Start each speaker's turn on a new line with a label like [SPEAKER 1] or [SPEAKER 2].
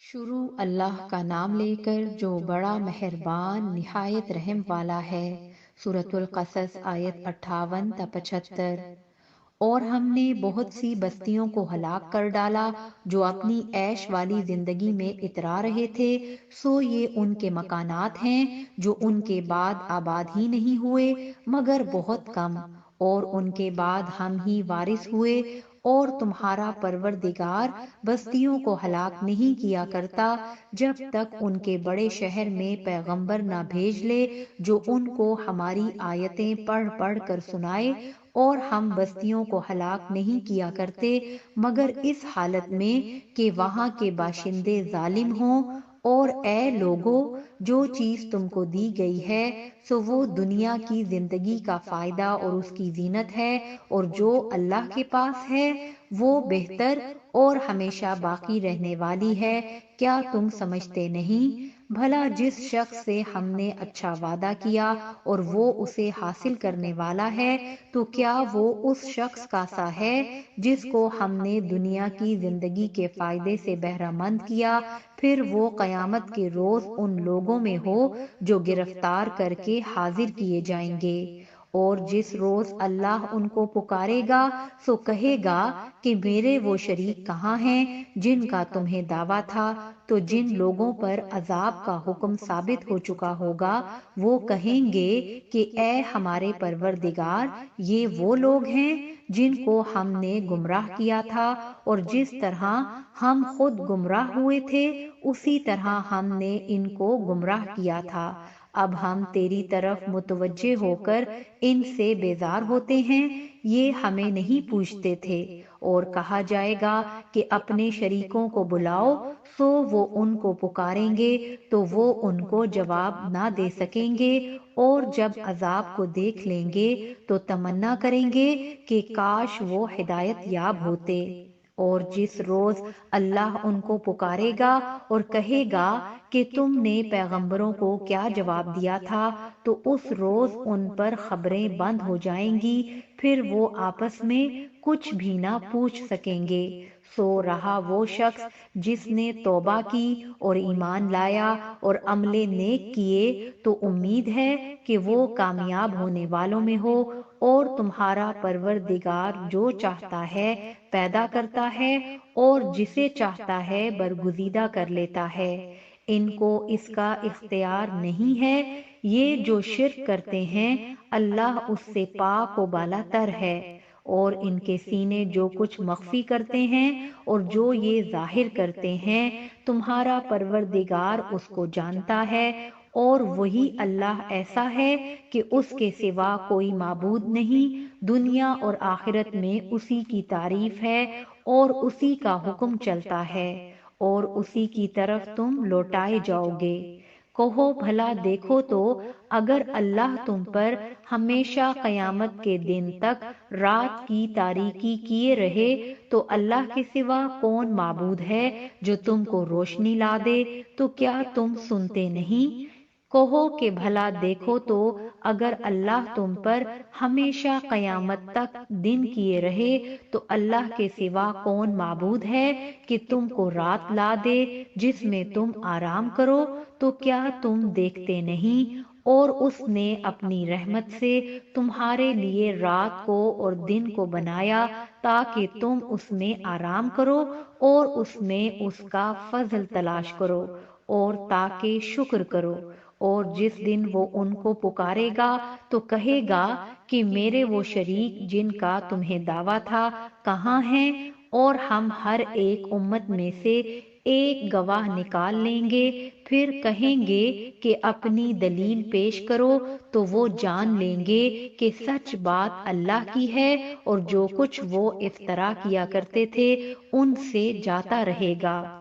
[SPEAKER 1] شروع اللہ کا نام لے کر جو بڑا مہربان نہایت رحم والا ہے۔ سورۃ القصص آیت 58 تا 75۔ اور ہم نے بہت سی بستیوں کو ہلاک کر ڈالا جو اپنی عیش والی زندگی میں اترا رہے تھے، سو یہ ان کے مکانات ہیں جو ان کے بعد آباد ہی نہیں ہوئے مگر بہت کم، اور ان کے بعد ہم ہی وارث ہوئے۔ اور تمہارا پروردگار بستیوں کو ہلاک نہیں کیا کرتا جب تک ان کے بڑے شہر میں پیغمبر نہ بھیج لے جو ان کو ہماری آیتیں پڑھ پڑھ کر سنائے، اور ہم بستیوں کو ہلاک نہیں کیا کرتے مگر اس حالت میں کہ وہاں کے باشندے ظالم ہوں۔ اور اے لوگو، جو چیز تم کو دی گئی ہے سو وہ دنیا کی زندگی کا فائدہ اور اس کی زینت ہے، اور جو اللہ کے پاس ہے وہ بہتر اور ہمیشہ باقی رہنے والی ہے۔ کیا تم سمجھتے نہیں؟ بھلا جس شخص سے ہم نے اچھا وعدہ کیا اور وہ اسے حاصل کرنے والا ہے، تو کیا وہ اس شخص کا سا ہے جس کو ہم نے دنیا کی زندگی کے فائدے سے بہرہ مند کیا، پھر وہ قیامت کے روز ان لوگوں میں ہو جو گرفتار کر کے حاضر کیے جائیں گے۔ اور جس روز اللہ ان کو پکارے گا سو کہے گا کہ میرے وہ شریک کہاں ہیں جن کا تمہیں دعویٰ تھا؟ تو جن لوگوں پر عذاب کا حکم ثابت ہو چکا ہوگا وہ کہیں گے کہ اے ہمارے پروردگار، یہ وہ لوگ ہیں جن کو ہم نے گمراہ کیا تھا، اور جس طرح ہم خود گمراہ ہوئے تھے اسی طرح ہم نے ان کو گمراہ کیا تھا۔ اب ہم تیری طرف متوجہ ہو کر ان سے بیزار ہوتے ہیں، یہ ہمیں نہیں پوچھتے تھے۔ اور کہا جائے گا کہ اپنے شریکوں کو بلاؤ، سو وہ ان کو پکاریں گے تو وہ ان کو جواب نہ دے سکیں گے، اور جب عذاب کو دیکھ لیں گے تو تمنا کریں گے کہ کاش وہ ہدایت یاب ہوتے۔ اور جس روز اللہ ان کو پکارے گا اور کہے گا کہ تم نے پیغمبروں کو کیا جواب دیا تھا، تو اس روز ان پر خبریں بند ہو جائیں گی، پھر وہ آپس میں کچھ بھی نہ پوچھ سکیں گے۔ سو رہا وہ شخص جس نے توبہ کی اور ایمان لایا اور عمل نیک کیے، تو امید ہے کہ وہ کامیاب ہونے والوں میں ہو۔ اور تمہارا پروردگار جو چاہتا ہے پیدا کرتا ہے اور جسے چاہتا ہے برگزیدہ کر لیتا ہے۔ ان کو اس کا اختیار نہیں ہے۔ یہ جو شرک کرتے ہیں اللہ اس سے پاک و بالا تر ہے۔ اور ان کے سینے جو کچھ مخفی کرتے ہیں اور جو یہ ظاہر کرتے ہیں، تمہارا پروردگار اس کو جانتا ہے۔ اور وہی اللہ ایسا ہے کہ اس کے سوا کوئی معبود نہیں، دنیا اور آخرت میں اسی کی تعریف ہے اور اسی کا حکم چلتا ہے، اور اسی کی طرف تم لوٹائے جاؤ گے۔ کہو بھلا دیکھو تو، اگر اللہ تم پر ہمیشہ قیامت کے دن تک رات کی تاریکی کیے رہے تو اللہ کے سوا کون معبود ہے جو تم کو روشنی لا دے؟ تو کیا تم سنتے نہیں؟ کہو کہ بھلا دیکھو تو، اگر اللہ تم پر ہمیشہ قیامت تک دن کیے رہے تو اللہ کے سوا کون معبود ہے کہ تم کو رات لا دے جس میں تم آرام کرو؟ تو کیا تم دیکھتے نہیں؟ اور اس نے اپنی رحمت سے تمہارے لیے رات کو اور دن کو بنایا تاکہ تم اس میں آرام کرو اور اس میں اس کا فضل تلاش کرو اور تاکہ شکر کرو۔ اور جس دن وہ ان کو پکارے گا تو کہے گا کہ میرے وہ شریک جن کا تمہیں دعویٰ تھا کہاں ہیں؟ اور ہم ہر ایک امت میں سے ایک گواہ نکال لیں گے، پھر کہیں گے کہ اپنی دلیل پیش کرو، تو وہ جان لیں گے کہ سچ بات اللہ کی ہے، اور جو کچھ وہ افترا کیا کرتے تھے ان سے جاتا رہے گا۔